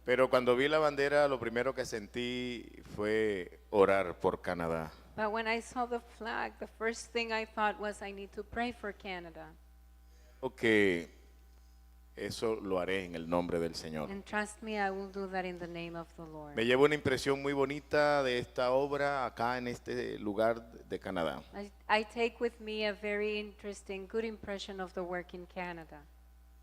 Pero cuando vi la bandera, lo primero que sentí fue orar por Canadá. But when I saw the flag, the first thing I thought was I need to pray for Canada. Que eso lo haré en el nombre del Señor. And trust me, I will do that in the name of the Lord. Me llevo una impresión muy bonita de esta obra acá en este lugar de Canadá. I take with me a very interesting, good impression of the work in Canada.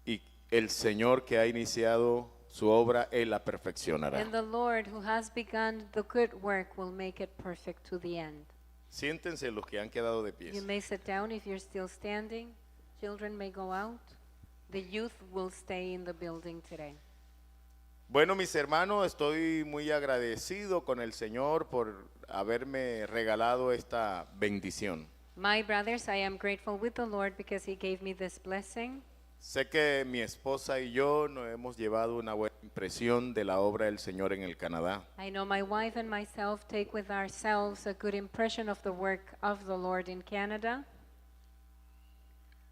Y el Señor que ha iniciado su obra, Él la perfeccionará. And the Lord who has begun the good work will make it perfect to the end. Siéntense los que han quedado de You pie. may sit down if you're still standing. Children may go out. The youth will stay in the building today. Bueno, mis hermanos, estoy muy agradecido con el Señor por haberme regalado esta bendición. My brothers, I am grateful with the Lord because He gave me this blessing. Sé que mi esposa y yo nos hemos llevado una buena impresión de la obra del Señor en el Canadá. I know my wife and myself take with ourselves a good impression of the work of the Lord in Canada.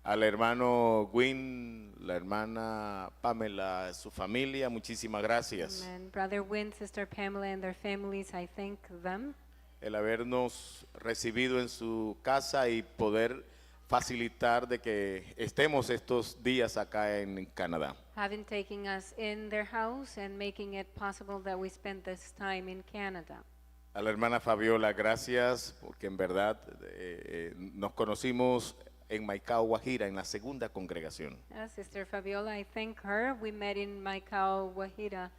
Al hermano Gwyn, la hermana Pamela, su familia, muchísimas gracias. And Brother Wynn, Sister Pamela, and their families, I thank them. El habernos recibido en su casa y poder facilitar de que estemos estos días acá en Canadá. Having taken us in their house and making it possible that we spend this time in Canada. A la hermana Fabiola, gracias, porque en verdad nos conocimos en Maicao, Guajira, en la segunda congregación. Sister Fabiola, I thank her. We met in Maicao, Guajira,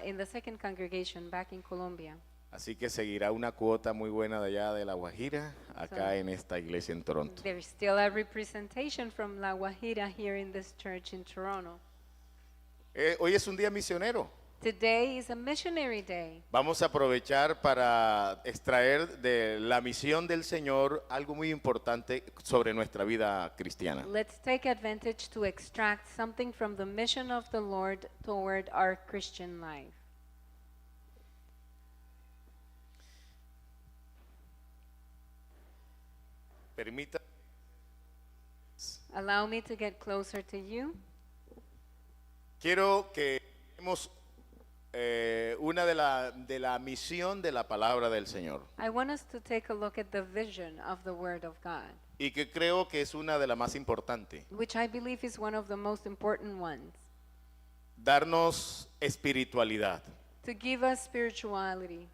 in the second congregation back in Colombia. Así que seguirá una cuota muy buena de allá de la Guajira, acá en esta iglesia en Toronto. There's still a representation from La Guajira here in this church in Toronto. Hoy es un día misionero. Today is a missionary day. Vamos a aprovechar para extraer de la misión del Señor algo muy importante sobre nuestra vida cristiana. Let's take advantage to extract something from the mission of the Lord toward our Christian life. Permita. Allow me to get closer to you. Quiero que veamos una de la misión de la palabra del Señor. I want us to take a look at the vision of the Word of God, Y que creo que es una de las más importantes. which I believe is one of the most important ones. Darnos espiritualidad. To give us spirituality.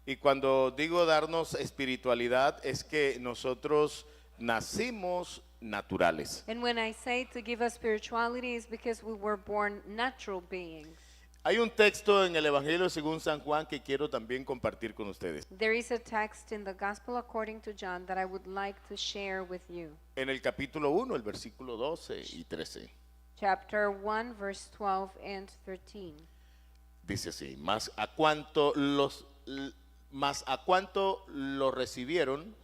Y cuando digo darnos espiritualidad es que nosotros nacimos naturales. And when I say to give us spirituality is because we were born natural beings. Hay un texto en el Evangelio según San Juan que quiero también compartir con ustedes. There is a text in the Gospel according to John that I would like to share with you. En el capítulo 1, el versículo 12 y 13. Chapter 1, verse 12 and 13. Dice así: mas a cuanto lo recibieron,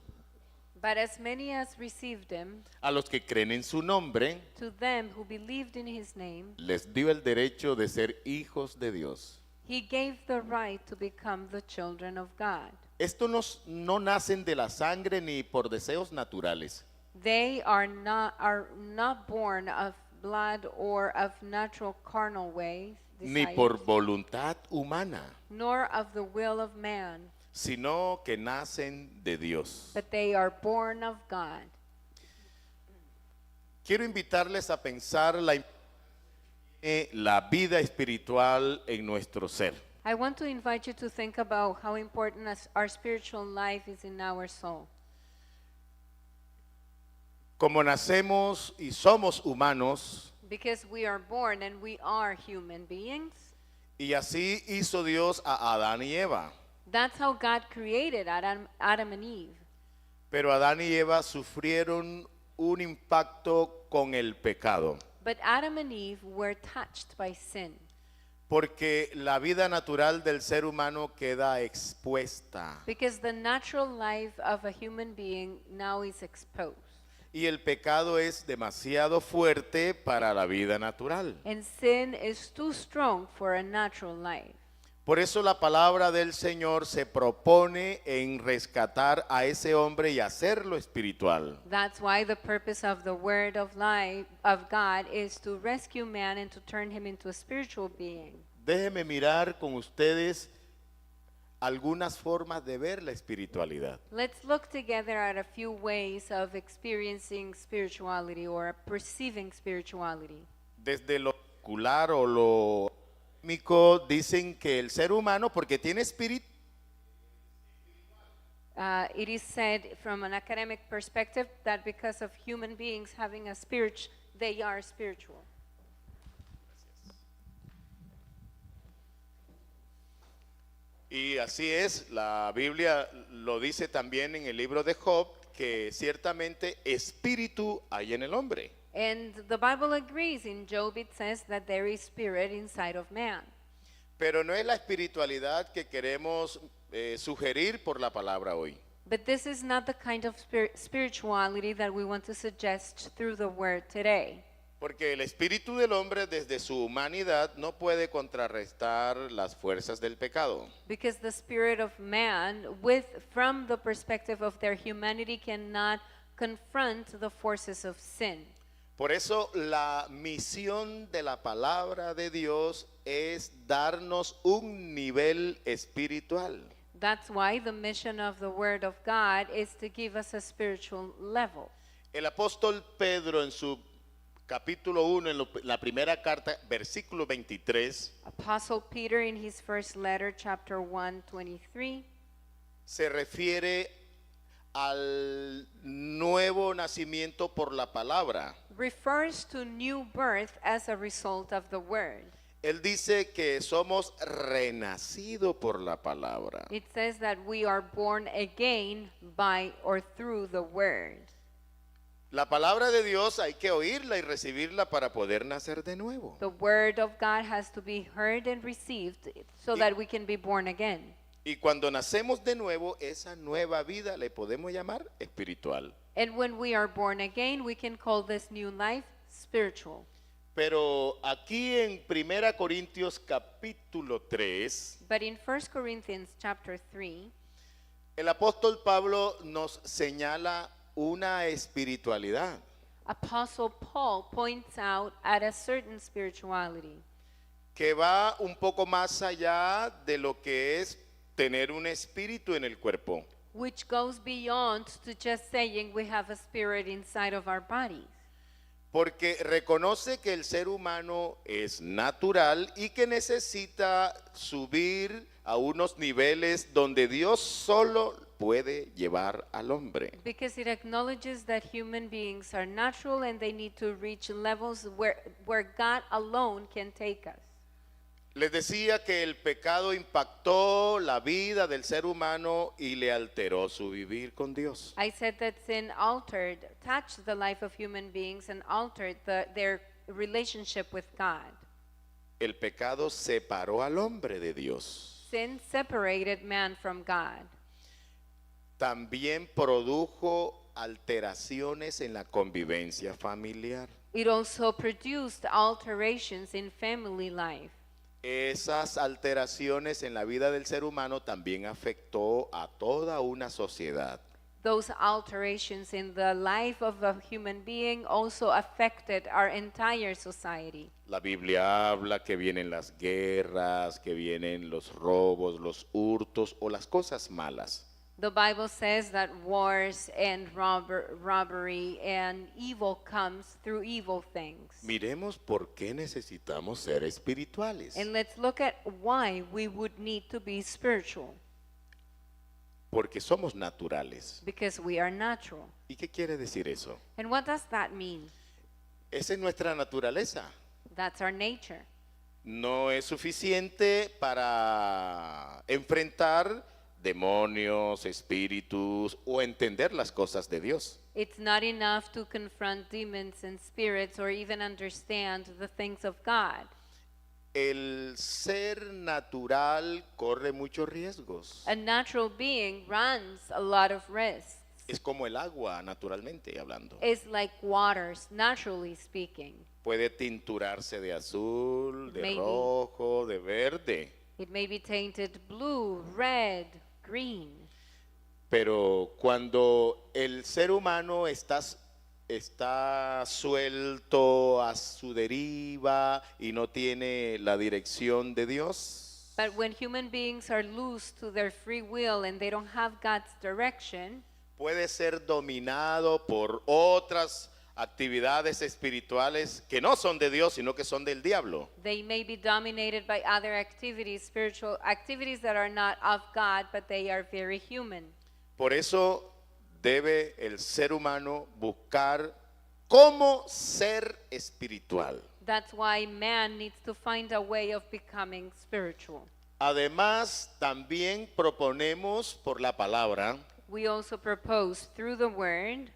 But as many as received him, a los que creen en su nombre, to them who believed in his name, les dio el derecho de ser hijos de Dios. he gave the right to become the children of God. Estos no nacen de la sangre ni por deseos naturales, They are not born of blood or of natural carnal ways, ni desires, por voluntad humana, nor of the will of man, sino que nacen de Dios. but they are born of God. Quiero invitarles a pensar la vida espiritual en nuestro ser. I want to invite you to think about how important our spiritual life is in our soul. Como nacemos y somos humanos, Because we are born and we are human beings, y así hizo Dios a Adán y Eva. that's how God created Adam and Eve. Pero Adán y Eva sufrieron un impacto con el pecado, But Adam and Eve were touched by sin. porque la vida natural del ser humano queda expuesta Because the natural life of a human being now is exposed. y el pecado es demasiado fuerte para la vida natural. And sin is too strong for a natural life. Por eso la palabra del Señor se propone en rescatar a ese hombre y hacerlo espiritual. That's why the purpose of the word of life of God is to rescue man and to turn him into a spiritual being. déjenme mirar con ustedes algunas formas de ver la espiritualidad. Let's look together at a few ways of experiencing spirituality or perceiving spirituality. Desde lo secular o lo académico dicen que el ser humano, porque tiene espíritu, It is said from an academic perspective that because of human beings having a spirit, they are spiritual. y así es, la Biblia lo dice también en el libro de Job, que ciertamente espíritu hay en el hombre. And the Bible agrees. In Job it says that there is spirit inside of man. Pero no es la espiritualidad que queremos sugerir por la palabra hoy. But this is not the kind of spirituality that we want to suggest through the word today. Porque el espíritu del hombre desde su humanidad no puede contrarrestar las fuerzas del pecado. Because the spirit of man, from the perspective of their humanity, cannot confront the forces of sin. Por eso la misión de la palabra de Dios es darnos un nivel espiritual. That's why the mission of the word of God is to give us a spiritual level. El apóstol Pedro en su capítulo 1, en la primera carta, versículo 23, Apostle Peter in his first letter, chapter 1, 23, se refiere al nuevo nacimiento por la palabra. refers to new birth as a result of the word. Él dice que somos renacidos por la palabra. It says that we are born again by or through the word. La palabra de Dios hay que oírla y recibirla para poder nacer de nuevo. The word of God has to be heard and received so that we can be born again. Y cuando nacemos de nuevo, esa nueva vida le podemos llamar espiritual. And when we are born again, we can call this new life spiritual. Pero aquí en 1 Corintios capítulo 3, But in 1 Corinthians chapter 3, el apóstol Pablo nos señala una espiritualidad Apostle Paul points out at a certain spirituality que va un poco más allá de lo que es tener un espíritu en el cuerpo. which goes beyond to just saying we have a spirit inside of our bodies. Porque reconoce que el ser humano es natural y que necesita subir a unos niveles donde Dios solo puede llevar al hombre. Because it acknowledges that human beings are natural and they need to reach levels where God alone can take us. Les decía que el pecado impactó la vida del ser humano y le alteró su vivir con Dios. I said that sin touched the life of human beings and altered their relationship with God. El pecado separó al hombre de Dios. Sin separated man from God. También produjo alteraciones en la convivencia familiar. It also produced alterations in family life. Esas alteraciones en la vida del ser humano también afectó a toda una sociedad. Those alterations in the life of a human being also affected our entire society. La Biblia habla que vienen las guerras, que vienen los robos, los hurtos o las cosas malas. The Bible says that wars and robbery and evil comes through evil things. Miremos por qué necesitamos ser espirituales. And let's look at why we would need to be spiritual. Porque somos naturales. Because we are natural. ¿Y qué quiere decir eso? And what does that mean? Esa es nuestra naturaleza. That's our nature. No es suficiente para enfrentar demonios, espíritus o entender las cosas de Dios. It's not enough to confront demons and spirits or even understand the things of God. El ser natural corre muchos riesgos. A natural being runs a lot of risks. Es como el agua, naturalmente hablando. It's like waters, naturally speaking. Puede tinturarse de azul, de Maybe. rojo, de verde. It may be tainted blue, red, green. Pero cuando el ser humano está está suelto a su deriva y no tiene la dirección de Dios, But when human beings are loose to their free will and they don't have God's direction, puede ser dominado por otras actividades espirituales que no son de Dios, sino que son del diablo. they may be dominated by other activities, spiritual activities that are not of God, but they are very human. Por eso debe el ser humano buscar cómo ser espiritual. That's why man needs to find a way of becoming spiritual. Además, también proponemos por la palabra We also propose through the word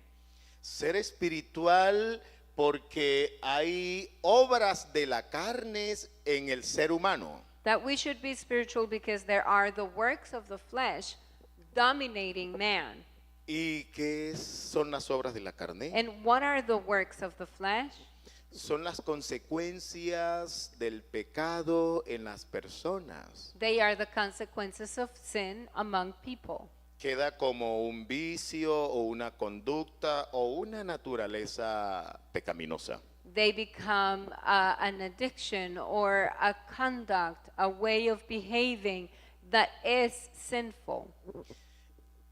ser espiritual porque hay obras de la carne en el ser humano. that we should be spiritual because there are the works of the flesh dominating man. ¿Y qué son las obras de la carne? And what are the works of the flesh? Son las consecuencias del pecado en las personas. They are the consequences of sin among people. Queda como un vicio o una conducta o una naturaleza pecaminosa. They become an addiction or a conduct, a way of behaving that is sinful.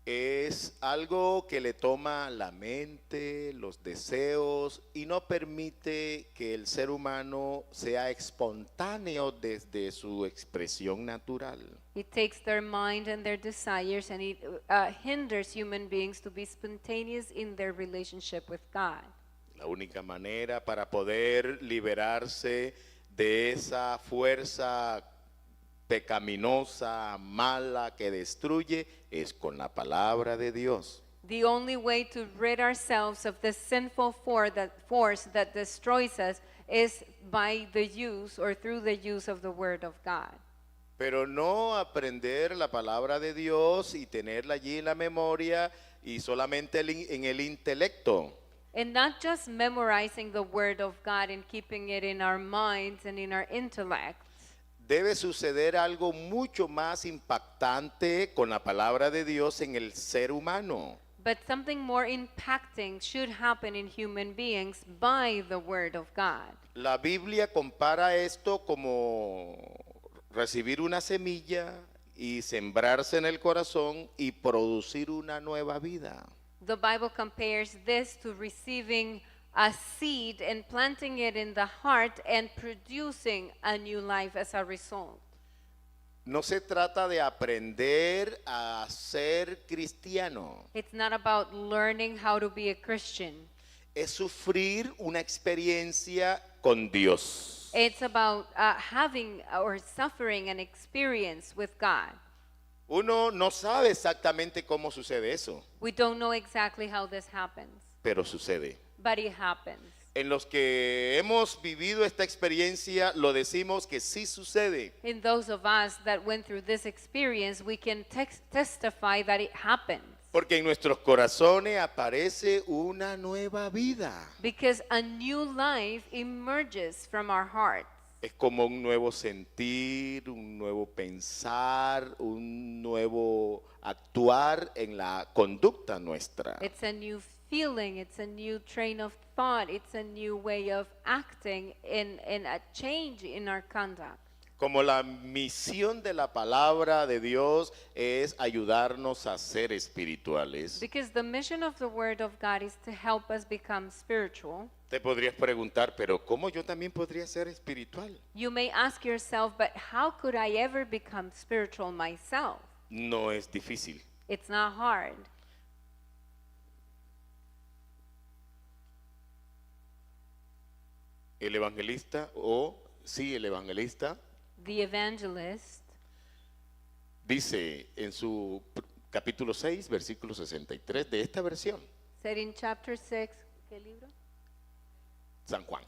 Es algo que le toma la mente, los deseos y no permite que el ser humano sea espontáneo desde su expresión natural. It takes their mind and their desires and it hinders human beings to be spontaneous in their relationship with God. La única manera para poder liberarse de esa fuerza pecaminosa, mala, que destruye, es con la palabra de Dios. The only way to rid ourselves of the sinful force that destroys us is by the use or through the use of the word of God. Pero no aprender la palabra de Dios y tenerla allí en la memoria y solamente en el intelecto. And not just memorizing the word of God and keeping it in our minds and in our intellect. Debe suceder algo mucho más impactante con la palabra de Dios en el ser humano. But something more impacting should happen in human beings by the word of God. La Biblia compara esto como recibir una semilla y sembrarse en el corazón y producir una nueva vida. The Bible compares this to receiving a seed and planting it in the heart and producing a new life as a result. No se trata de aprender a ser cristiano, It's not about learning how to be a Christian. es sufrir una experiencia con Dios. It's about having or suffering an experience with God. Uno no sabe exactamente cómo sucede eso, We don't know exactly how this happens, pero sucede. but it happens. En los que hemos vivido esta experiencia lo decimos que sí sucede. In those of us that went through this experience, we can testify that it happens. Porque en nuestros corazones aparece una nueva vida. Because a new life emerges from our hearts. Es como un nuevo sentir, un nuevo pensar, un nuevo actuar en la conducta nuestra. It's a new feeling, it's a new train of thought, it's a new way of acting in a change in our conduct. Como la misión de la palabra de Dios es ayudarnos a ser espirituales. Because the mission of the Word of God is to help us become spiritual. Te podrías preguntar, pero ¿cómo yo también podría ser espiritual? You may ask yourself, but how could I ever become spiritual myself? No es difícil. It's not hard. El evangelista, el evangelista The evangelist dice en su capítulo 6, versículo 63 de esta versión, said in chapter 6, ¿qué libro? San Juan,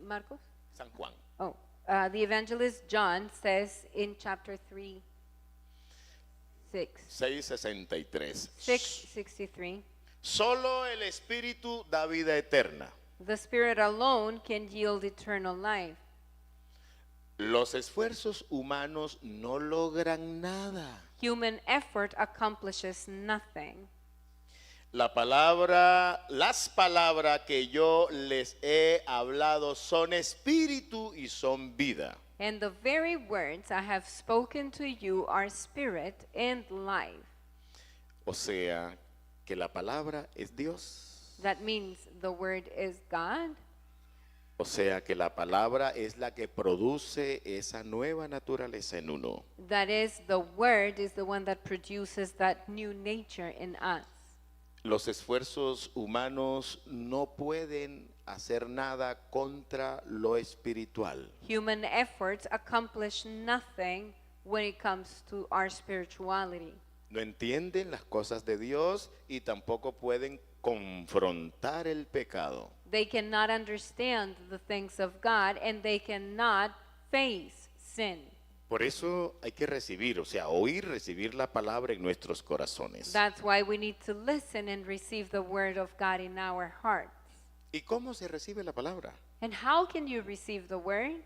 Marcos? San Juan. Oh, the evangelist John says in chapter 3, 6:63. 6:63, Solo el Espíritu da vida eterna. the Spirit alone can yield eternal life. Los esfuerzos humanos no logran nada. Human effort accomplishes nothing. Las palabras que yo les he hablado son espíritu y son vida. And the very words I have spoken to you are spirit and life. O sea, que la palabra es Dios. That means the word is God. O sea, que la palabra es la que produce esa nueva naturaleza en uno. That is, the word is the one that produces that new nature in us. Los esfuerzos humanos no pueden hacer nada contra lo espiritual. Human efforts accomplish nothing when it comes to our spirituality. No entienden las cosas de Dios y tampoco pueden confrontar el pecado. They cannot understand the things of God and they cannot face sin. Por eso hay que recibir, o sea, recibir la palabra en nuestros corazones. That's why we need to listen and receive the word of God in our hearts. ¿Y cómo se recibe la palabra? And how can you receive the word?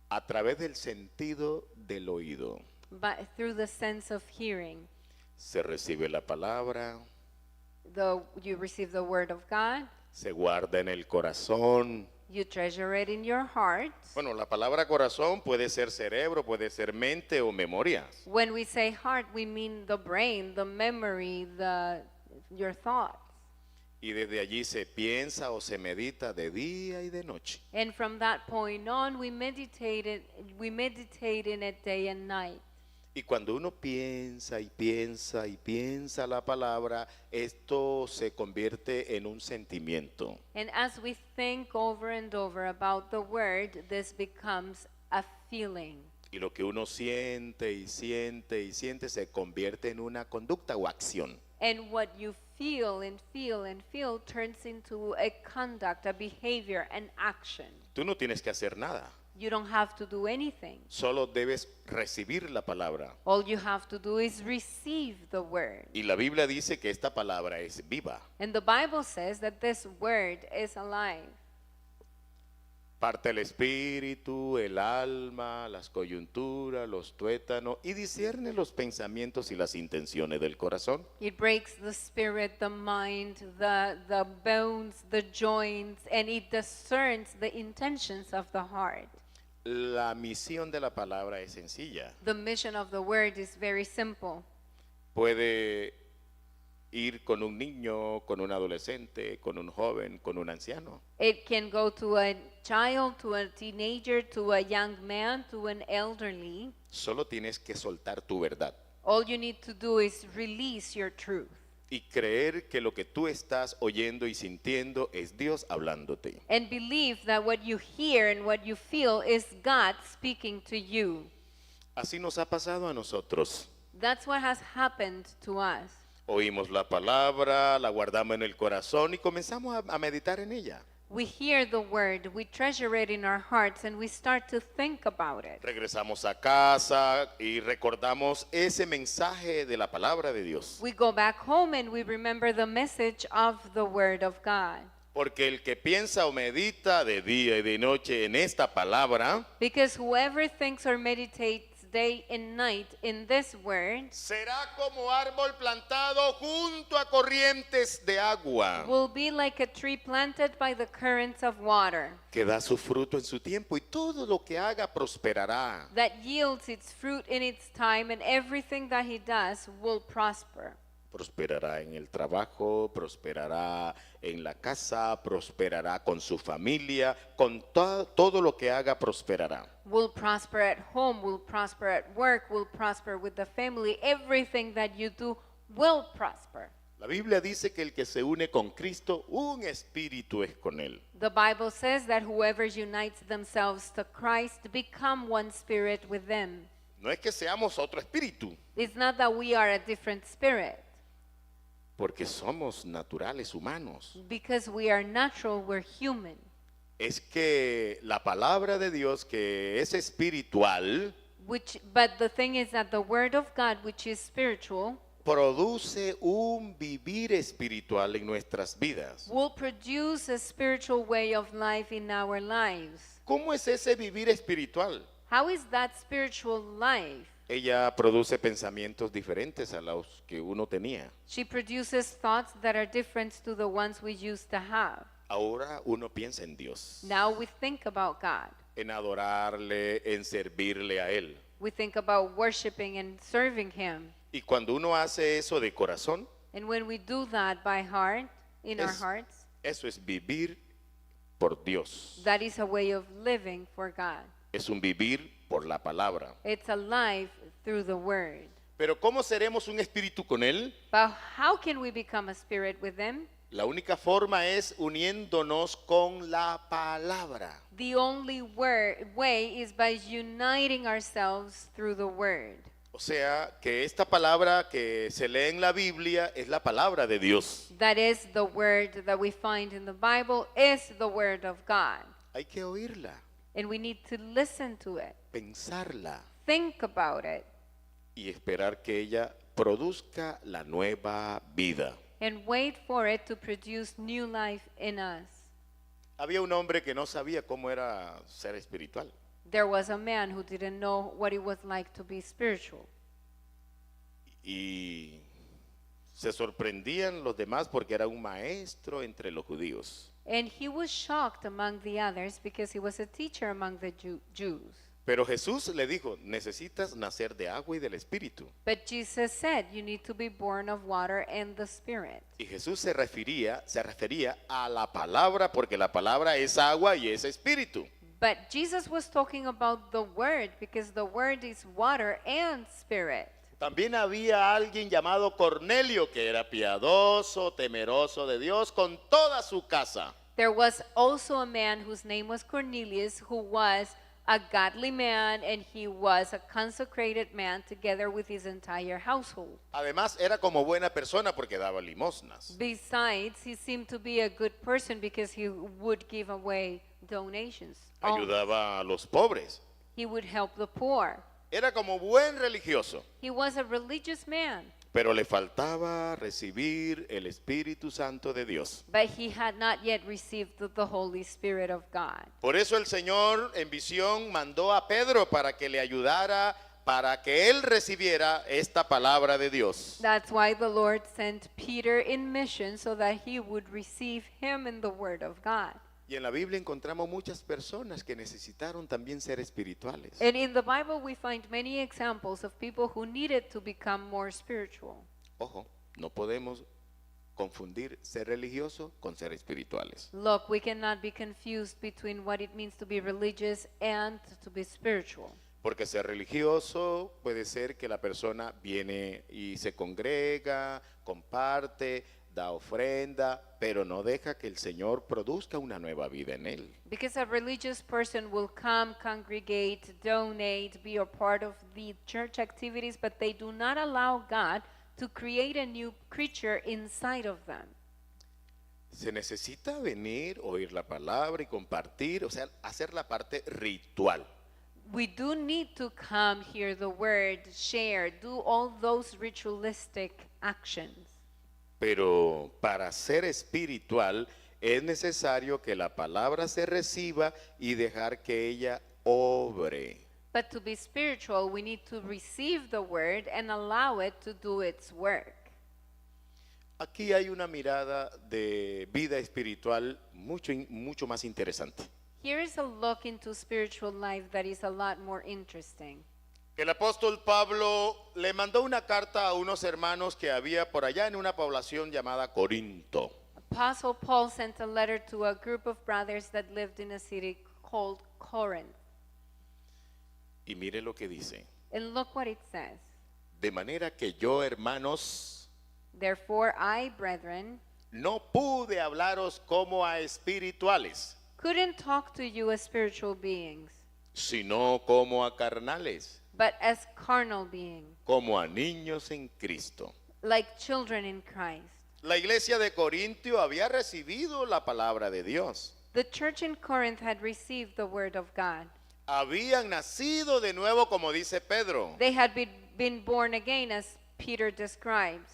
A través del sentido del oído. But through the sense of hearing. Se recibe la palabra, You receive the word of God. se guarda en el corazón. You treasure it in your heart. Bueno, la palabra corazón puede ser cerebro, puede ser mente o memorias. When we say heart, we mean the brain, the memory, your thoughts. Y desde allí se piensa o se medita de día y de noche. And from that point on, we meditate in it day and night. Y cuando uno piensa y piensa y piensa la palabra, esto se convierte en un sentimiento. And as we think over and over about the word, this becomes a feeling. Y lo que uno siente y siente y siente se convierte en una conducta o acción. And what you feel and feel and feel turns into a conduct, a behavior, an action. Tú no tienes que hacer nada. You don't have to do anything. Solo debes recibir la palabra. All you have to do is receive the word. Y la Biblia dice que esta palabra es viva. And the Bible says that this word is alive. Parte el espíritu, el alma, las coyunturas, los tuétanos y discierne los pensamientos y las intenciones del corazón. It breaks the spirit, the mind, the bones, the joints, and it discerns the intentions of the heart. La misión de la palabra es sencilla. The mission of the word is very simple. Puede ir con un niño, con un adolescente, con un joven, con un anciano. It can go to a child, to a teenager, to a young man, to an elderly. Solo tienes que soltar tu verdad All you need to do is release your truth y creer que lo que tú estás oyendo y sintiendo es Dios hablándote. and believe that what you hear and what you feel is God speaking to you. Así nos ha pasado a nosotros. That's what has happened to us. Oímos la palabra, la guardamos en el corazón y comenzamos a meditar en ella. We hear the word, we treasure it in our hearts, and we start to think about it. Regresamos a casa y recordamos ese mensaje de la palabra de Dios. We go back home and we remember the message of the word of God. Porque el que piensa o medita de día y de noche en esta palabra, Because whoever thinks or meditates day and night in this word será como árbol plantado junto a corrientes de agua, will be like a tree planted by the currents of water que da su fruto en su tiempo y todo lo que haga prosperará. that yields its fruit in its time, and everything that he does will prosper. Prosperará en el trabajo, prosperará en la casa, prosperará con su familia, con todo lo que haga prosperará. Will prosper at home, will prosper at work, will prosper with the family. Everything that you do will prosper. La Biblia dice que el que se une con Cristo, un espíritu es con él. The Bible says that whoever unites themselves to Christ become one spirit with them. No es que seamos otro espíritu, It's not that we are a different spirit. porque somos naturales humanos. Because we are natural, we're human. Es que la palabra de Dios, que es espiritual, But the thing is that the word of God, which is spiritual, produce un vivir espiritual en nuestras vidas. will produce a spiritual way of life in our lives. ¿Cómo es ese vivir espiritual? How is that spiritual life? ella produce pensamientos diferentes a los que uno tenía. She produces thoughts that are different to the ones we used to have. Ahora uno piensa en Dios, Now we think about God. en adorarle, en servirle a Él. We think about worshiping and serving Him. Y cuando uno hace eso de corazón, And when we do that by heart, in our Es- hearts, eso es vivir por Dios. that is a way of living for God. Es un vivir por la palabra. It's a life through the Word. Pero ¿cómo seremos un espíritu con Él? But how can we become a spirit with Him? La única forma es uniéndonos con la palabra. The only way is by uniting ourselves through the Word. O sea, que esta palabra que se lee en la Biblia es la palabra de Dios. That is, the Word that we find in the Bible is the Word of God. Hay que oírla, And we need to listen to it, pensarla think about it, y esperar que ella produzca la nueva vida. and wait for it to produce new life in us. Había un hombre que no sabía cómo era ser espiritual. There was a man who didn't know what it was like to be spiritual. Y se sorprendían los demás porque era un maestro entre los judíos. And he was shocked among the others because he was a teacher among the Jews. Pero Jesús le dijo, necesitas nacer de agua y del Espíritu. But Jesus said, you need to be born of water and the Spirit. Y Jesús se refería a la palabra porque la palabra es agua y es espíritu. But Jesus was talking about the Word because the Word is water and Spirit. También había alguien llamado Cornelio que era piadoso, temeroso de Dios con toda su casa. There was also a man whose name was Cornelius, who was a godly man, and he was a consecrated man together with his entire household. Además era como buena persona porque daba limosnas. Besides, he seemed to be a good person because he would give away donations. Ayudaba a los pobres. He would help the poor. Era como buen religioso, He was a religious man, pero le faltaba recibir el Espíritu Santo de Dios. but he had not yet received the Holy Spirit of God. Por eso el Señor en visión mandó a Pedro para que le ayudara, para que él recibiera esta palabra de Dios. That's why the Lord sent Peter in mission so that he would receive him in the Word of God. Y en la Biblia encontramos muchas personas que necesitaron también ser espirituales. And in the Bible, we find many examples of people who needed to become more spiritual. Ojo, no podemos confundir ser religioso con ser espirituales. Look, we cannot be confused between what it means to be religious and to be spiritual. Porque ser religioso puede ser que la persona viene y se congrega, comparte, da ofrenda, pero no deja que el Señor produzca una nueva vida en él. Because a religious person will come, congregate, donate, be a part of the church activities, but they do not allow God to create a new creature inside of them. Se necesita venir, oír la palabra y compartir, o sea, hacer la parte ritual. We do need to come, hear the word, share, do all those ritualistic actions. Pero para ser espiritual es necesario que la palabra se reciba y dejar que ella obre. But to be spiritual, we need to receive the word and allow it to do its work. Aquí hay una mirada de vida espiritual mucho más interesante. Here is a look into spiritual life that is a lot more interesting. El apóstol Pablo le mandó una carta a unos hermanos que había por allá en una población llamada Corinto. Apostle Paul sent a letter to a group of brothers that lived in a city called Corinth. Y mire lo que dice. And look what it says. De manera que yo, hermanos, Therefore I, brethren, no pude hablaros como a espirituales, couldn't talk to you as spiritual beings, sino como a carnales, but as carnal beings, como a niños en Cristo. like children in Christ. La iglesia de Corintio había recibido la palabra de Dios. The church in Corinth had received the word of God. Habían nacido de nuevo, como dice Pedro. They had been born again, as Peter describes.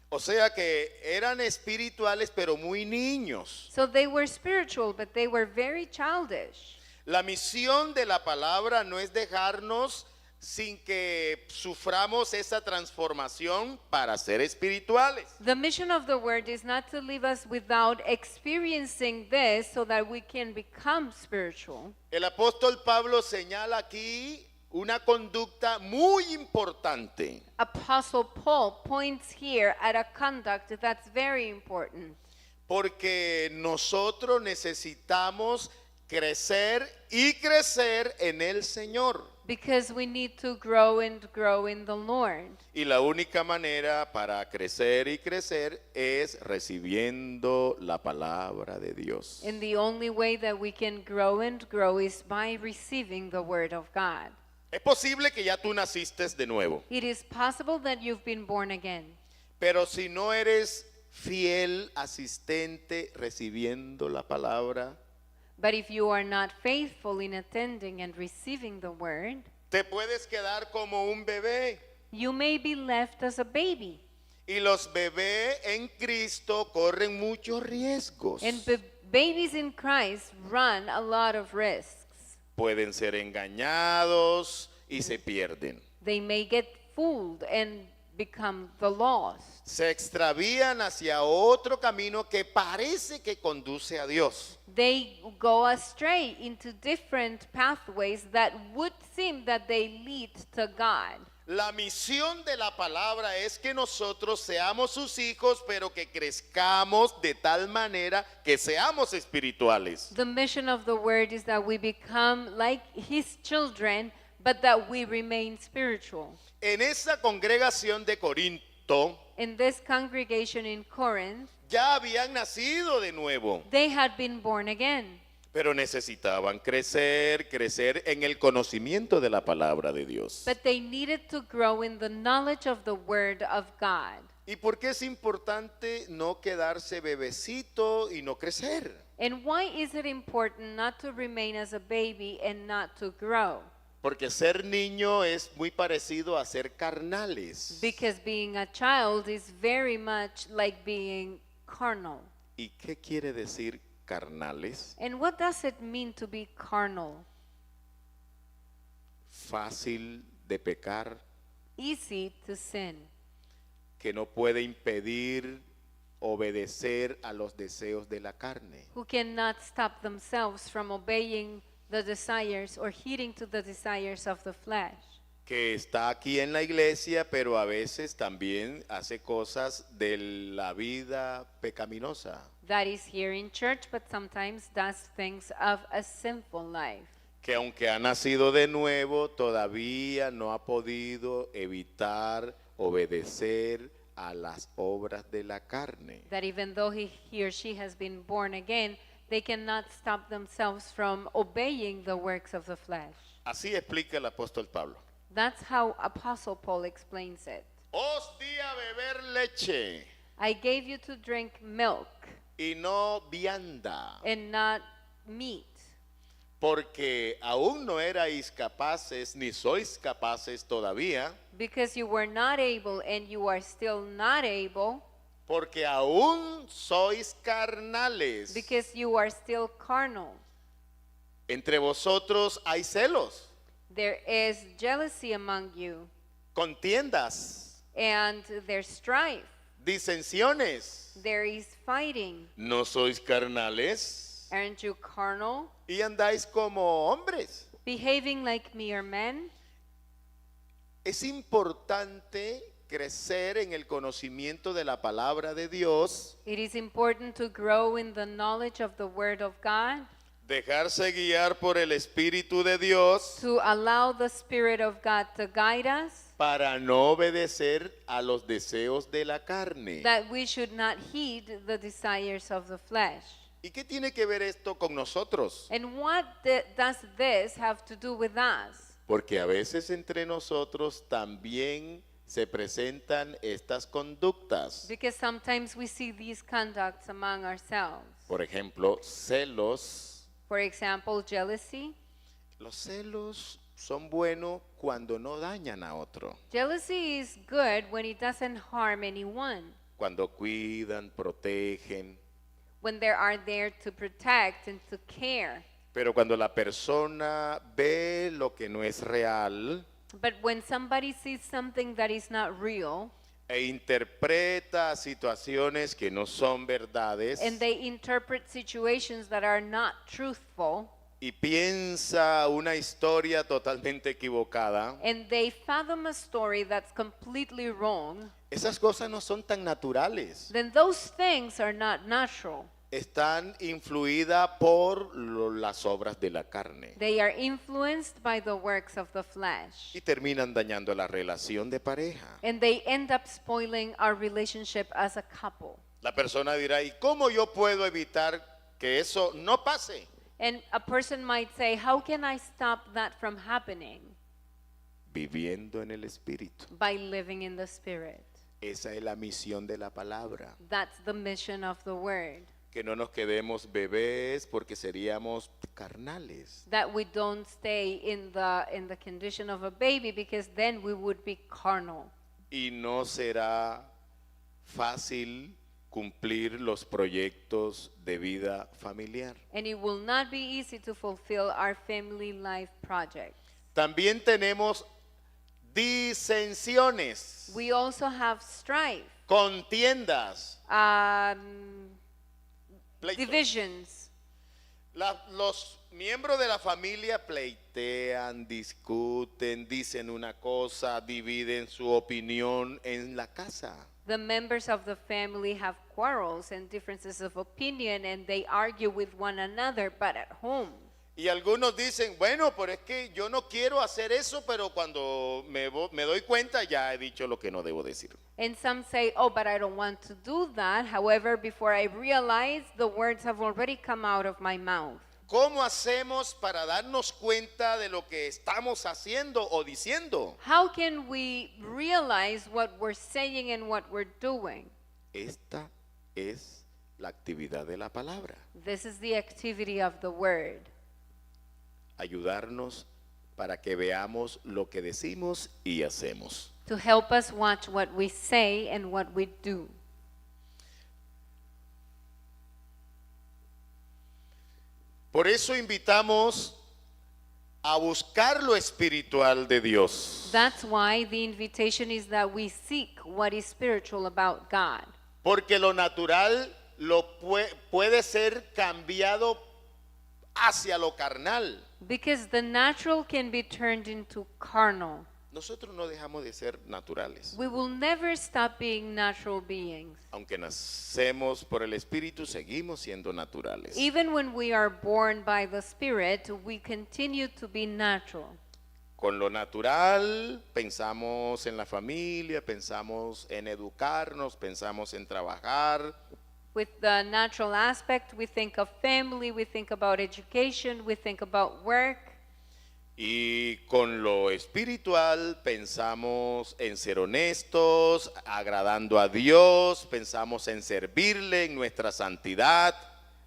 O sea que eran espirituales, pero muy niños. So they were spiritual, but they were very childish. La misión de la palabra no es dejarnos sin que suframos esa transformación para ser espirituales. The mission of the word is not to leave us without experiencing this so that we can become spiritual. El apóstol Pablo señala aquí una conducta muy importante. Apostle Paul points here at a conduct that's very important. Porque nosotros necesitamos crecer y crecer en el Señor. Because we need to grow and grow in the Lord. Y la única manera para crecer y crecer es recibiendo la palabra de Dios. And the only way that we can grow and grow is by receiving the word of God. Es posible que ya tú naciste de nuevo, It is possible that you've been born again. pero si no eres fiel asistente recibiendo la palabra, But if you are not faithful in attending and receiving the word, te puedes quedar como un bebé. you may be left as a baby. Y los bebés en Cristo corren muchos riesgos. And babies in Christ run a lot of risks. Pueden ser engañados y se pierden. They may get fooled and become the lost. Se extravían hacia otro camino que parece que conduce a Dios. They go astray into different pathways that would seem that they lead to God. La misión de la palabra es que nosotros seamos sus hijos, pero que crezcamos de tal manera que seamos espirituales. The mission of the word is that we become like his children, but that we remain spiritual. En esa congregación de Corinto In this congregation in Corinth, ya habían nacido de nuevo, they had been born again, pero necesitaban crecer en el conocimiento de la palabra de Dios. but they needed to grow in the knowledge of the word of God. ¿Y por qué es importante no quedarse bebecito y no crecer? And why is it important not to remain as a baby and not to grow? Porque ser niño es muy parecido a ser carnales. Because being a child is very much like being carnal. ¿Y qué quiere decir carnales? And what does it mean to be carnal? Fácil de pecar, Easy to sin, que no puede impedir obedecer a los deseos de la carne. who cannot stop themselves from obeying the desires or heeding to the desires of the flesh. Que está aquí en la iglesia, pero a veces también hace cosas de la vida pecaminosa. That is here in church, but sometimes does things of a sinful life. Que aunque ha nacido de nuevo, todavía no ha podido evitar obedecer a las obras de la carne. That even though he or she has been born again, they cannot stop themselves from obeying the works of the flesh. Así explica el apóstol Pablo. That's how Apostle Paul explains it. Os di a beber leche I gave you to drink milk y no vianda, and not meat, porque aún no erais capaces, ni sois capaces todavía, because you were not able and you are still not able, porque aún sois carnales. because you are still carnal. Entre vosotros hay celos, There is jealousy among you, contiendas, and there's strife. disensiones. There is fighting. ¿No sois carnales? Aren't you carnal? Y andáis como hombres. Behaving like mere men? Es importante crecer en el conocimiento de la palabra de Dios, It is important to grow in the knowledge of the Word of God, dejarse guiar por el Espíritu de Dios to allow the Spirit of God to guide us, para no obedecer a los deseos de la carne. that we should not heed the desires of the flesh. ¿Y qué tiene que ver esto con nosotros? And what does this have to do with us? Porque a veces entre nosotros también se presentan estas conductas. Because sometimes we see these conducts among ourselves. Por ejemplo, celos. For example, jealousy. Los celos son buenos cuando no dañan a otro. Jealousy is good when it doesn't harm anyone, Cuando cuidan, protegen. when they are there to protect and to care. Pero cuando la persona ve lo que no es real, But when somebody sees something that is not real, e interpreta situaciones que no son verdades and they interpret situations that are not truthful, y piensa una historia totalmente equivocada, and they fathom a story that's completely wrong, esas cosas no son tan naturales. then those things are not natural. Están influidas por las obras de la carne They are influenced by the works of the flesh. y terminan dañando la relación de pareja. And they end up spoiling our relationship as a couple. La persona dirá, ¿y cómo yo puedo evitar que eso no pase? And a person might say, how can I stop that from happening? Viviendo en el Espíritu. By living in the Spirit. Esa es la misión de la palabra. That's the mission of the Word. Que no nos quedemos bebés porque seríamos carnales. That we don't stay in the condition of a baby, because then we would be carnal. Y no será fácil cumplir los proyectos de vida familiar. And it will not be easy to fulfill our family life project. También tenemos disensiones, We also have strife, contiendas, pleitos. divisions. Los miembros de la familia pleitean, discuten, dicen una cosa, dividen su opinión en la casa. The members of the family have quarrels and differences of opinion, and they argue with one another, but at home. Y algunos dicen, bueno, pero es que yo no quiero hacer eso, pero cuando me doy cuenta ya he dicho lo que no debo decir. And some say, oh, but I don't want to do that. However, before I realize, the words have already come out of my mouth. ¿Cómo hacemos para darnos cuenta de lo que estamos haciendo o diciendo? How can we realize what we're saying and what we're doing? Esta es la actividad de la palabra. This is the activity of the Word. Ayudarnos para que veamos lo que decimos y hacemos. To help us watch what we say and what we do. Por eso invitamos a buscar lo espiritual de Dios. That's why the invitation is that we seek what is spiritual about God. Porque lo natural puede ser cambiado hacia lo carnal. Because the natural can be turned into carnal. Nosotros no dejamos de ser naturales. We will never stop being natural beings. Aunque nacemos por el Espíritu, seguimos siendo naturales. Even when we are born by the Spirit, we continue to be natural. Con lo natural pensamos en la familia, pensamos en educarnos, pensamos en trabajar. With the natural aspect, we think of family, we think about education, we think about work. Y con lo espiritual pensamos en ser honestos, agradando a Dios, pensamos en servirle en nuestra santidad.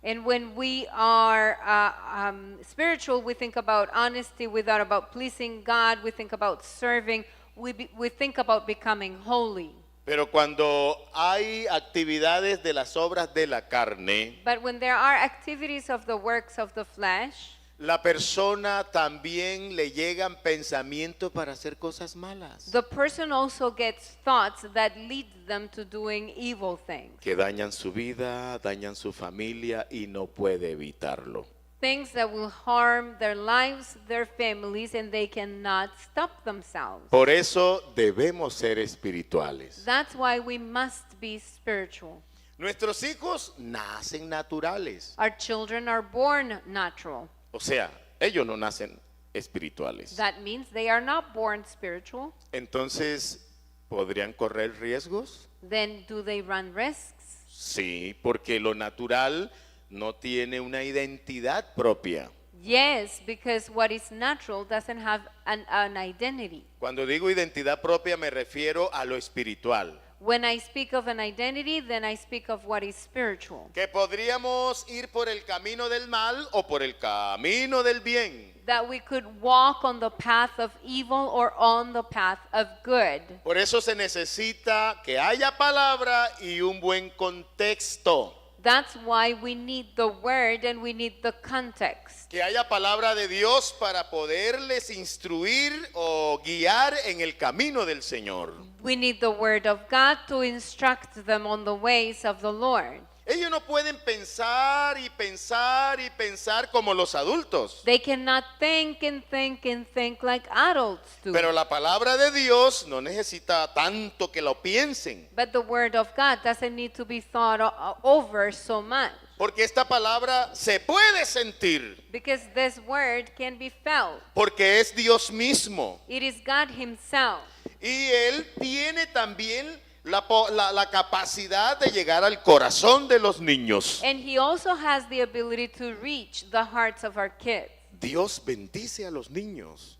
And when we are spiritual, we think about honesty, we thought about pleasing God, we think about serving, we think about becoming holy. Pero cuando hay actividades de las obras de la carne, But when there are activities of the works of the flesh, la persona también le llegan pensamientos para hacer cosas malas, the person also gets thoughts that lead them to doing evil things. que dañan su vida, dañan su familia y no puede evitarlo. Things that will harm their lives, their families, and they cannot stop themselves. Por eso debemos ser espirituales. That's why we must be spiritual. Nuestros hijos nacen naturales, Our children are born natural. o sea, ellos no nacen espirituales. That means they are not born spiritual. Entonces, ¿podrían correr riesgos? Then do they run risks? Sí, porque lo natural no tiene una identidad propia. Yes, because what is natural doesn't have an identity. Cuando digo identidad propia me refiero a lo espiritual. When I speak of an identity, then I speak of what is spiritual. Que podríamos ir por el camino del mal o por el camino del bien. That we could walk on the path of evil or on the path of good. Por eso se necesita que haya palabra y un buen contexto. That's why we need the word and we need the context. Que haya palabra de Dios para poderles instruir o guiar en el camino del Señor. We need the word of God to instruct them on the ways of the Lord. Ellos no pueden pensar y pensar y pensar como los adultos. They cannot think and think and think like adults do. Pero la palabra de Dios no necesita tanto que lo piensen. But the word of God doesn't need to be thought over so much. Porque esta palabra se puede sentir. Because this word can be felt. Porque es Dios mismo. It is God himself. Y Él tiene también la capacidad de llegar al corazón de los niños. And he also has the ability to reach the hearts of our kids. Dios bendice a los niños.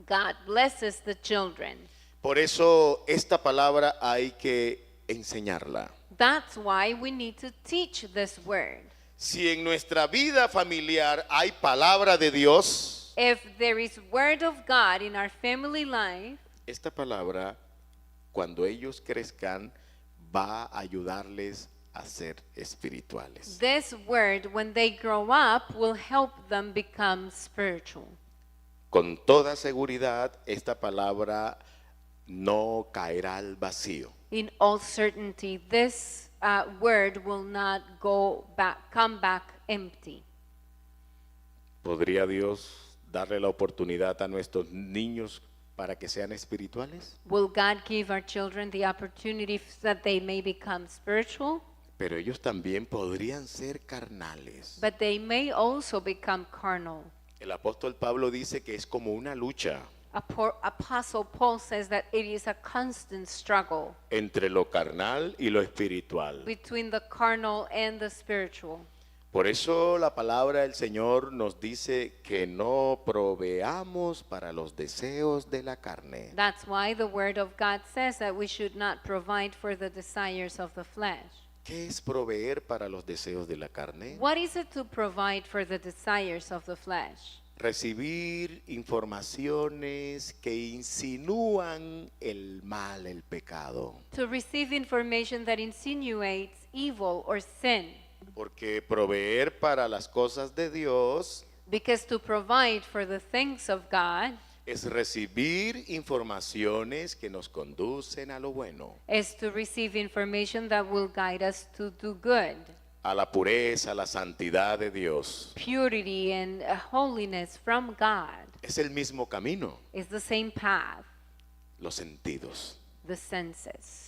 God blesses the children. Por eso esta palabra hay que enseñarla. That's why we need to teach this word. Si en nuestra vida familiar hay palabra de Dios, If there is word of God in our family life, esta palabra, cuando ellos crezcan, va a ayudarles a ser espirituales. this word, when they grow up, will help them become spiritual. Con toda seguridad, esta palabra no caerá al vacío. In all certainty, this word will not come back empty. ¿Podría Dios darle la oportunidad a nuestros niños para que sean espirituales? Will God give our children the opportunity that they may become spiritual? Pero ellos también podrían ser carnales. But they may also become carnal. El apóstol Pablo dice que es como una lucha Apostle Paul says that it is a constant struggle entre lo carnal y lo espiritual. between the carnal and the spiritual. Por eso la palabra del Señor nos dice que no proveamos para los deseos de la carne. That's why the word of God says that we should not provide for the desires of the flesh. ¿Qué es proveer para los deseos de la carne? What is it to provide for the desires of the flesh? Recibir informaciones que insinúan el mal, el pecado. To receive information that insinuates evil or sin. Porque proveer para las cosas de Dios Because to provide for the things of God es recibir informaciones que nos conducen a lo bueno, is to receive information that will guide us to do good. a la pureza, a la santidad de Dios. Purity and holiness from God Es el mismo camino, is the same path, los sentidos. the senses.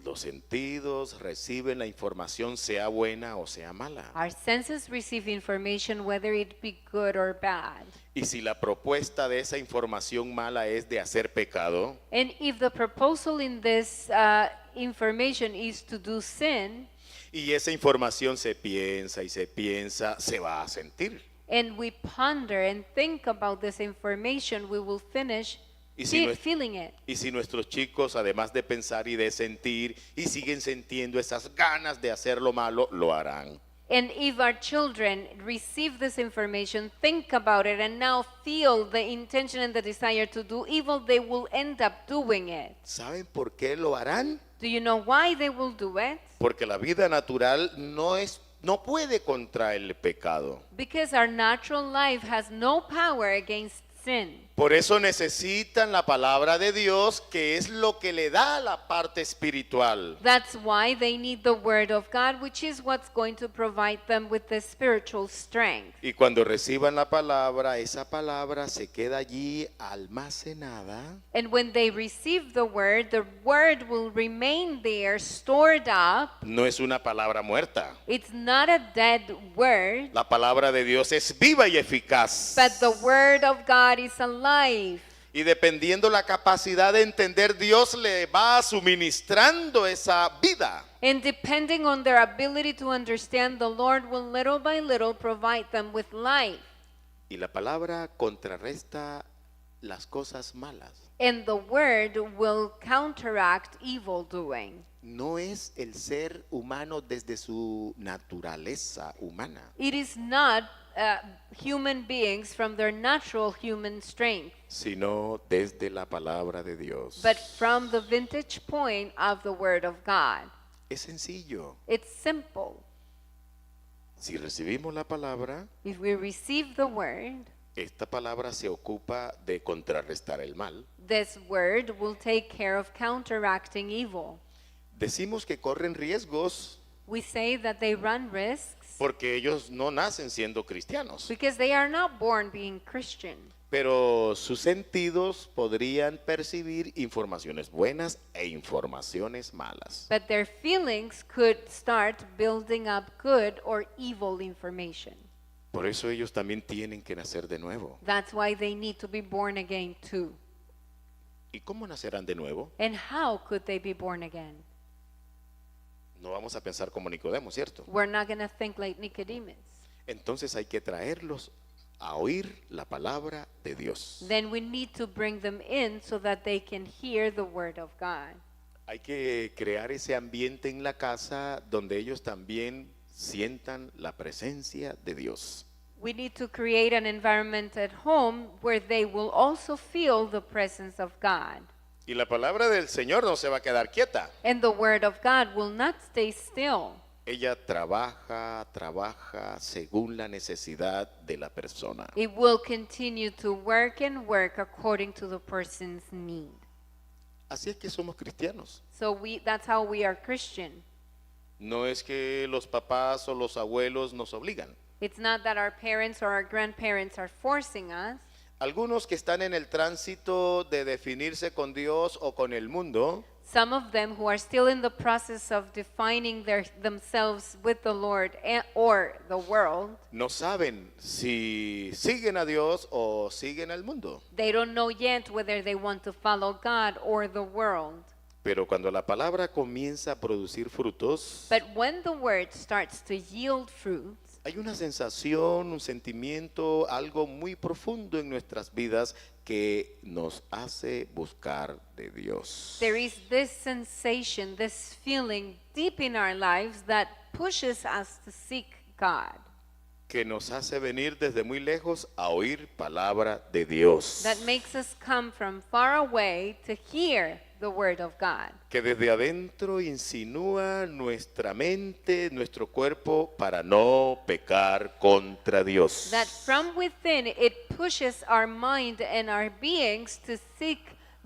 Los sentidos reciben la información, sea buena o sea mala. Our senses receive information whether it be good or bad. Y si la propuesta de esa información mala es de hacer pecado, And if the proposal in this information is to do sin, y esa información se piensa y se piensa, se va a sentir. and we ponder and think about this information, we will finish Y si, feeling it. y si nuestros chicos, además de pensar y de sentir, y siguen sintiendo esas ganas de hacer lo malo, lo harán. And if our children receive this information, think about it, and now feel the intention and the desire to do evil, they will end up doing it. ¿Saben por qué lo harán? Do you know why they will do it? Porque la vida natural no puede contra el pecado. Because our natural life has no power against sin. Por eso necesitan la palabra de Dios, que es lo que le da la parte espiritual. That's why they need the word of God, which is what's going to provide them with the spiritual strength. Y cuando reciban la palabra, esa palabra se queda allí almacenada. And when they receive the word will remain there, stored up. No es una palabra muerta. It's not a dead word, La palabra de Dios es viva y eficaz. but the word of God is alive. Y dependiendo la capacidad de entender, Dios le va suministrando esa vida. And depending on their ability to understand, the Lord will little by little provide them with life. Y la palabra contrarresta las cosas malas. And the word will counteract evil doing. No es el ser humano desde su naturaleza humana, It is not human beings from their natural human strength, sino desde la palabra de Dios. but from the vantage point of the word of God. Es sencillo. It's simple. Si recibimos la palabra, If we receive the word, esta palabra se ocupa de contrarrestar el mal. this word will take care of counteracting evil. Decimos que corren riesgos We say that they run risks porque ellos no nacen siendo cristianos, because they are not born being Christian. pero sus sentidos podrían percibir informaciones buenas e informaciones malas. But their feelings could start building up good or evil information. Por eso ellos también tienen que nacer de nuevo. That's why they need to be born again too. ¿Y cómo nacerán de nuevo? And how could they be born again? No vamos a pensar como Nicodemo, ¿cierto? We're not going to think like Nicodemus. Entonces hay que traerlos a oír la palabra de Dios. Then we need to bring them in so that they can hear the word of God. Hay que crear ese ambiente en la casa donde ellos también sientan la presencia de Dios. We need to create an environment at home where they will also feel the presence of God. Y la palabra del Señor no se va a quedar quieta. And the word of God will not stay still. Ella trabaja según la necesidad de la persona. It will continue to work and work according to the person's need. Así es que somos cristianos. So that's how we are Christian. No es que los papás o los abuelos nos obligan. It's not that our parents or our grandparents are forcing us. Algunos que están en el tránsito de definirse con Dios o con el mundo, Some of them who are still in the process of defining themselves with the Lord or the world, no saben si siguen a Dios o siguen al mundo. they don't know yet whether they want to follow God or the world. Pero cuando la palabra comienza a producir frutos, But when the word starts to yield fruit, hay una sensación, un sentimiento, algo muy profundo en nuestras vidas que nos hace buscar de Dios. there is this sensation, this feeling deep in our lives that pushes us to seek God, Que nos hace venir desde muy lejos a oír palabra de Dios. that makes us come from far away to hear the word of God. Que desde adentro insinúa nuestra mente, nuestro cuerpo para no pecar contra Dios. That from within it pushes our mind and our beings to seek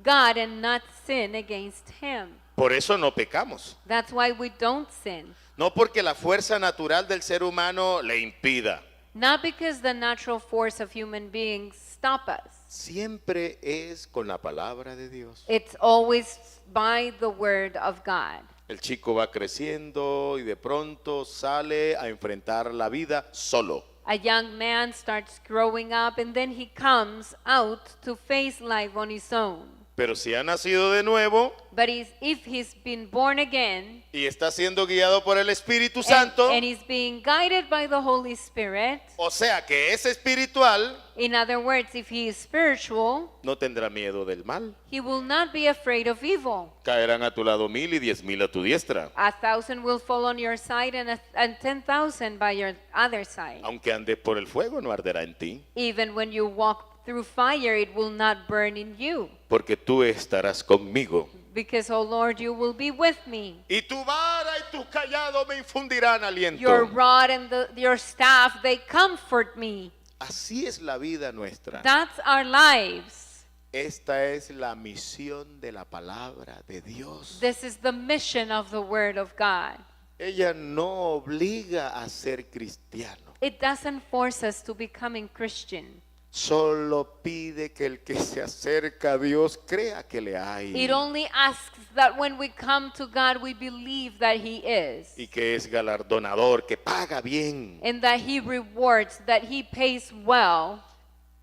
God and not sin against Him. Por eso no pecamos. That's why we don't sin. No porque la fuerza natural del ser humano le impida. Not because the natural force of human beings stop us. Siempre es con la palabra de Dios. It's always by the word of God. El chico va creciendo y de pronto sale a enfrentar la vida solo. A young man starts growing up and then he comes out to face life on his own. Pero si ha nacido de nuevo But if he's been born again y está siendo guiado por el Espíritu Santo, and he's being guided by the Holy Spirit, o sea que es espiritual, in other words, if he is spiritual, no tendrá miedo del mal. he will not be afraid of evil. Caerán a tu lado 1000 y 10,000 a tu diestra. 1,000 will fall on your side and 10,000 by your other side. Aunque andes por el fuego, no arderá en ti, Even when you walk through fire, it will not burn in you. porque tú estarás conmigo. Because, oh Lord, you will be with me. Y tu vara y tu callado me infundirán aliento. Your rod and your staff, they comfort me. Así es la vida nuestra. That's our lives. Esta es la misión de la palabra de Dios. This is the mission of the Word of God. Ella no obliga a ser cristiano. It doesn't force us to becoming Christian. Solo pide que el que se acerca a Dios crea que le hay. It only asks that when we come to God, we believe that He is. Y que es galardonador, que paga bien. And that He rewards, that He pays well.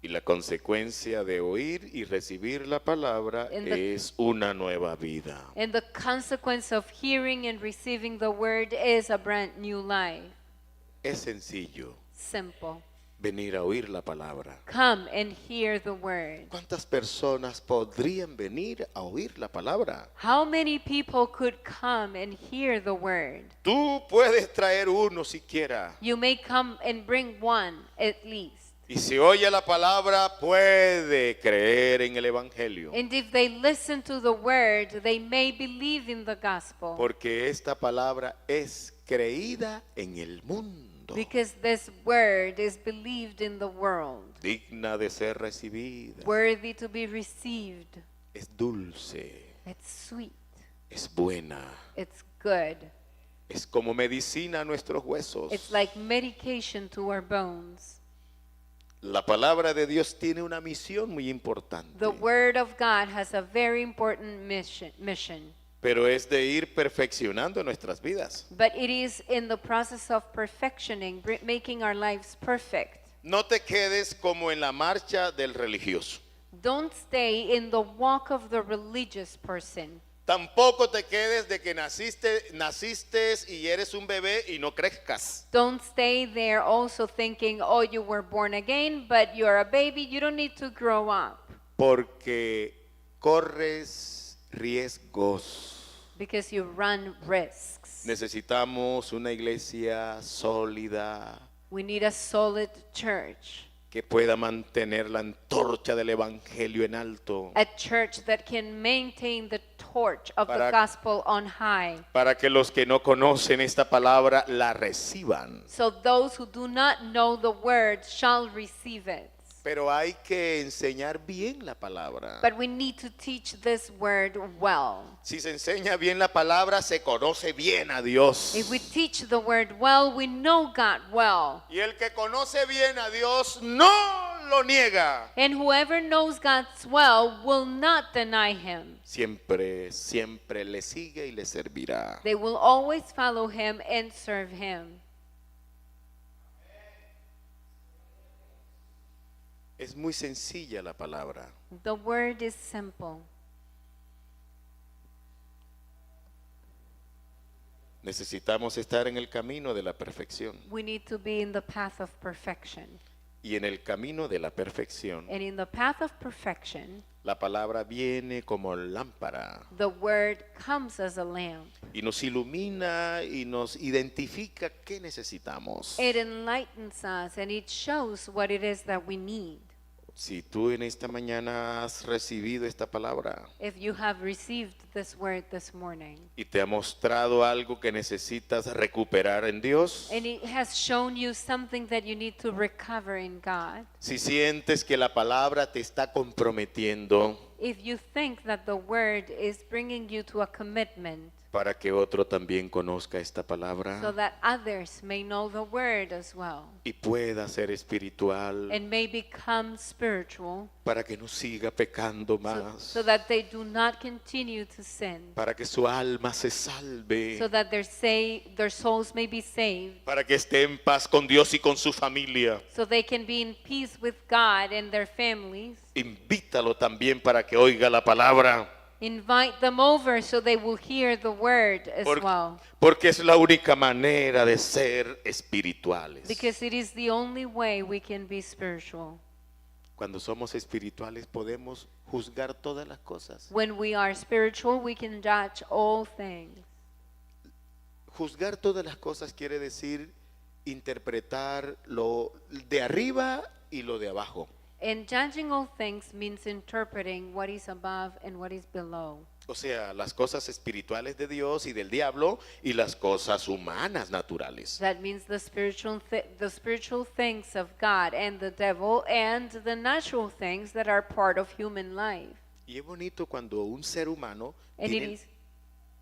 Y la consecuencia de oír y recibir la palabra es una nueva vida. And the consequence of hearing and receiving the Word is a brand new life. Es sencillo Simple. venir a oír la palabra. Come and hear the Word. ¿Cuántas personas podrían venir a oír la palabra? How many people could come and hear the Word? Tú puedes traer uno siquiera. You may come and bring one at least. Y si oye la palabra, puede creer en el Evangelio. And if they listen to the Word, they may believe in the gospel. Porque esta palabra es creída en el mundo. mundo, Because this word is believed in the world, digna de ser recibida, worthy to be received. es dulce, It's sweet. es buena, It's good. es como medicina a nuestros huesos. It's like medication to our bones. La palabra de Dios tiene una misión muy importante, The word of God has a very important mission. pero es de ir perfeccionando nuestras vidas. But it is in the process of perfectioning, making our lives perfect. No te quedes como en la marcha del religioso. Don't stay in the walk of the religious person. Tampoco te quedes de que naciste y eres un bebé y no crezcas. Don't stay there also thinking, oh, you were born again, but you're a baby, you don't need to grow up. Porque corres riesgos. Because you run risks. Necesitamos una iglesia sólida We need a solid church. que pueda mantener la antorcha del evangelio en alto, A church that can maintain the torch of the Para- gospel on high. para que los que no conocen esta palabra la reciban. So those who do not know the word shall receive it. Pero hay que enseñar bien la palabra. But we need to teach this word well. Si se enseña bien la palabra, se conoce bien a Dios. If we teach the word well, we know God well. Y el que conoce bien a Dios no lo niega. And whoever knows God's well will not deny him. Siempre, siempre le sigue y le servirá. They will always follow him and serve him. Es muy sencilla la palabra. The word is simple. Necesitamos estar en el camino de la perfección. We need to be in the path of perfection. Y en el camino de la perfección, And in the path of perfection, la palabra viene como lámpara the word comes as a lamp. y nos ilumina y nos identifica qué necesitamos. It enlightens us and it shows what it is that we need. Si tú en esta mañana has recibido esta palabra If you have received this word this morning, y te ha mostrado algo que necesitas recuperar en Dios, and it has shown you something that you need to recover in God, si sientes que la palabra te está comprometiendo if you think that the word is bringing you to a commitment para que otro también conozca esta palabra so that others may know the word as well y pueda ser espiritual, and may become spiritual, para que no siga pecando so, más, so that they do not continue to sin, para que su alma se salve, so that their souls may be saved, para que esté en paz con Dios y con su familia. so they can be in peace with God and their families. Invítalo también para que oiga la palabra, Invite them over so they will hear the word as well. porque es la única manera de ser espirituales. Because it is the only way we can be spiritual. Cuando somos espirituales podemos juzgar todas las cosas. When we are spiritual, we can judge all things. Juzgar todas las cosas quiere decir interpretar lo de arriba y lo de abajo. And judging all things means interpreting what is above and what is below. O sea, las cosas espirituales de Dios y del diablo y las cosas humanas naturales. That means the spiritual things of God and the devil and the natural things that are part of human life. Y es bonito cuando un ser humano And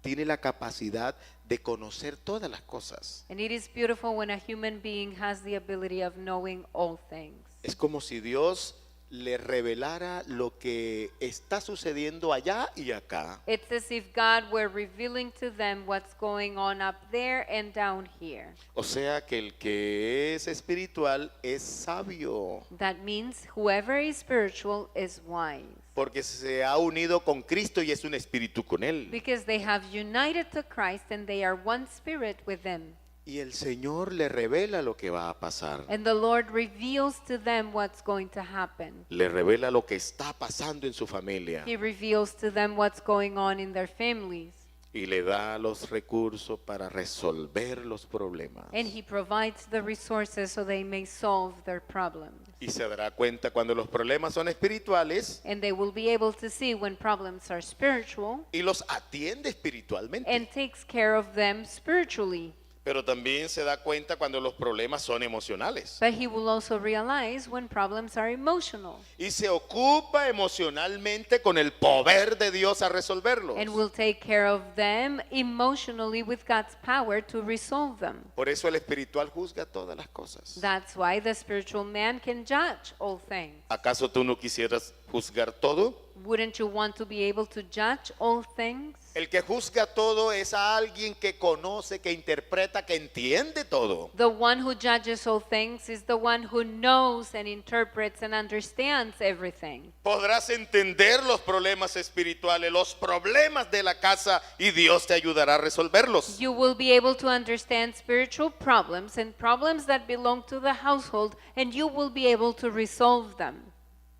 tiene la capacidad de conocer todas las cosas. it is beautiful when a human being has the ability of knowing all things. Es como si Dios le revelara lo que está sucediendo allá y acá. It's as if God were revealing to them what's going on up there and down here. O sea que el que es espiritual es sabio, That means whoever is spiritual is wise. porque se ha unido con Cristo y es un espíritu con él. Because they have united to Christ and they are one spirit with him. Y el Señor le revela lo que va a pasar. And the Lord reveals to them what's going to happen. Le revela lo que está pasando en su familia. He reveals to them what's going on in their families. Y le da los recursos para resolver los problemas. And he provides the resources so they may solve their problems. Y se dará cuenta cuando los problemas son espirituales And they will be able to see when problems are spiritual y los atiende espiritualmente. and takes care of them spiritually. Pero también se da cuenta cuando los problemas son emocionales. But he will also realize when problems are emotional Y se ocupa emocionalmente con el poder de Dios a resolverlos. and will take care of them emotionally with God's power to resolve them. Por eso el espiritual juzga todas las cosas. That's why the spiritual man can judge all things. ¿Acaso tú no quisieras juzgar todo? Wouldn't you want to be able to judge all things? El que juzga todo es a alguien que conoce, que interpreta, que entiende todo. The one who judges all things is the one who knows and interprets and understands everything. Podrás entender los problemas espirituales, los problemas de la casa, y Dios te ayudará a resolverlos. You will be able to understand spiritual problems and problems that belong to the household, and you will be able to resolve them.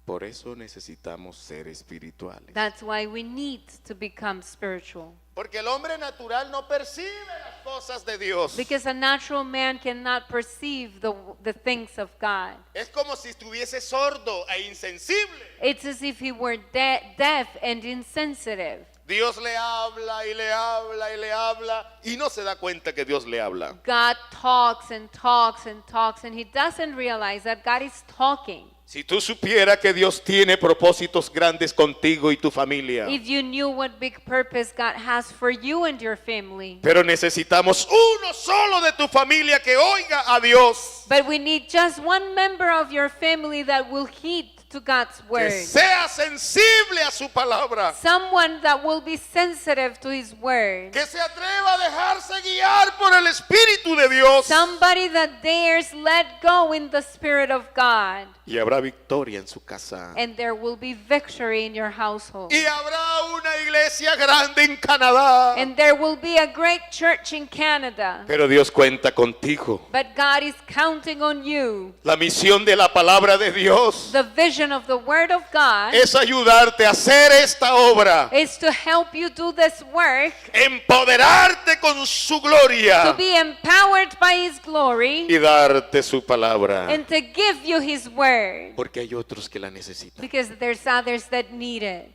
Por eso necesitamos ser espirituales. That's why we need to become spiritual. Porque el hombre natural no percibe las cosas de Dios. Because a natural man cannot perceive the things of God. Es como si estuviese sordo e insensible. It's as if he were deaf and insensitive. Dios le habla y le habla y le habla y no se da cuenta que Dios le habla. God talks and talks and talks, and he doesn't realize that God is talking. Si tú supieras que Dios tiene propósitos grandes contigo y tu familia. If you knew what big purpose God has for you and your family. Pero necesitamos uno solo de tu familia que oiga a Dios. But we need just one member of your family that will heed to God's Que word. sea sensible a su palabra. Someone that will be sensitive to his word. Que se atreva a dejarse guiar por el Espíritu de Dios. Somebody that dares let go in the Spirit of God. Y habrá victoria en su casa. And there will be victory in your household. Y habrá una iglesia grande en Canadá. And there will be a great church in Canada. Pero Dios cuenta contigo. But God is counting on you. La misión de la palabra de Dios The vision of the Word of God es ayudarte a hacer esta obra, is to help you do this work, empoderarte con su gloria to be empowered by His glory, y darte su palabra. and to give you His Word. Porque hay otros que la necesitan. Because there's others that need it.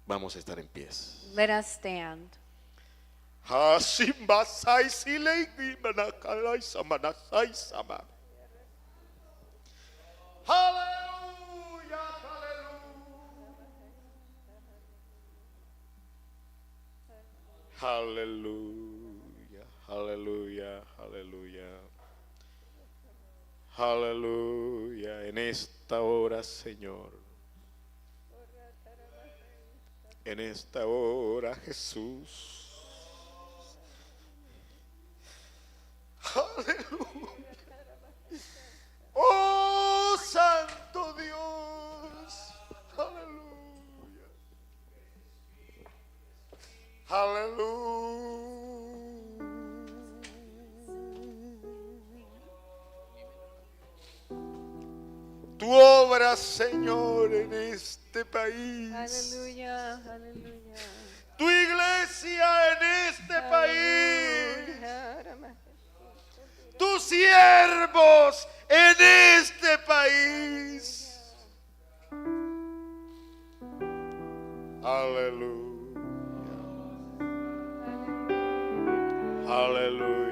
Vamos a estar en pies. Let us stand. Aleluya, aleluya, aleluya, aleluya, aleluya. En esta hora, Señor, en esta hora, Jesús, aleluya. Oh, Santo Dios, aleluya, aleluya. Tu obra, Señor, en este país. Aleluya, aleluya. Tu iglesia en este país. Tus siervos en este país. Aleluya. Aleluya.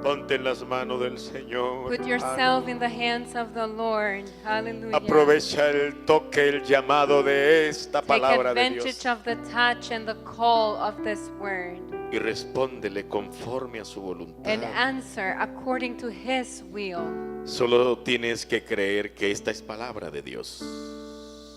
Ponte en las manos del Señor. Put yourself in the hands of the Lord. Hallelujah. Aprovecha el toque, el llamado de esta Take palabra de advantage Dios of the touch and the call of this word. y respóndele conforme a su And voluntad. answer according to His will. Solo tienes que creer que esta es palabra de Dios.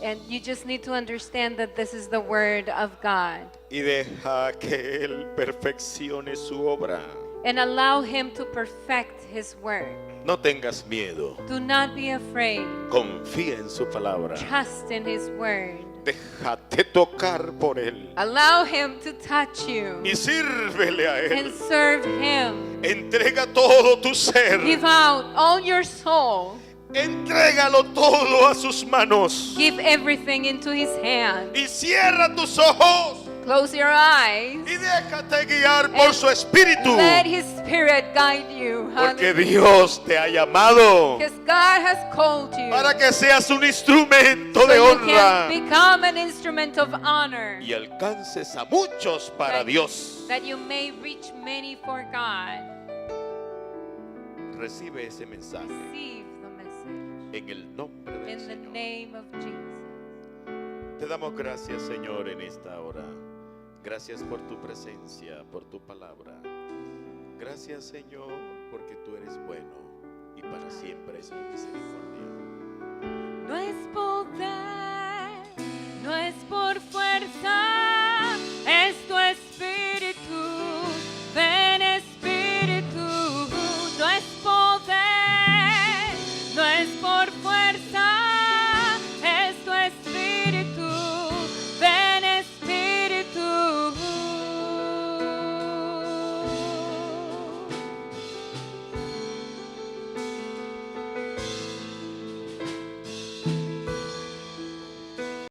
And you just need to understand that this is the word of God. Y deja que Él perfeccione su obra. And allow Him to perfect His work. No tengas miedo. Do not be afraid. Confía en su palabra. Trust in His word. Déjate tocar por Él. Allow Him to touch you. Y sírvele a And Él. serve Him. Entrega todo tu ser. Give out all your soul. Entrégalo todo a sus manos. Give everything into His hand. Y cierra tus ojos. Close your eyes. y déjate guiar por su Espíritu, Let His Spirit guide you. porque Hallelujah. Dios te ha llamado Because God has called you. para que seas un instrumento So de you honra can become an instrument of honor. y alcances a muchos para Dios. That you may reach many for God. Recibe ese mensaje Receive the message. en el nombre del In the Señor. name of Jesus. Te damos gracias, Señor, en esta hora. Gracias por tu presencia, por tu palabra. Gracias, Señor, porque tú eres bueno y para siempre es tu misericordia. No es poder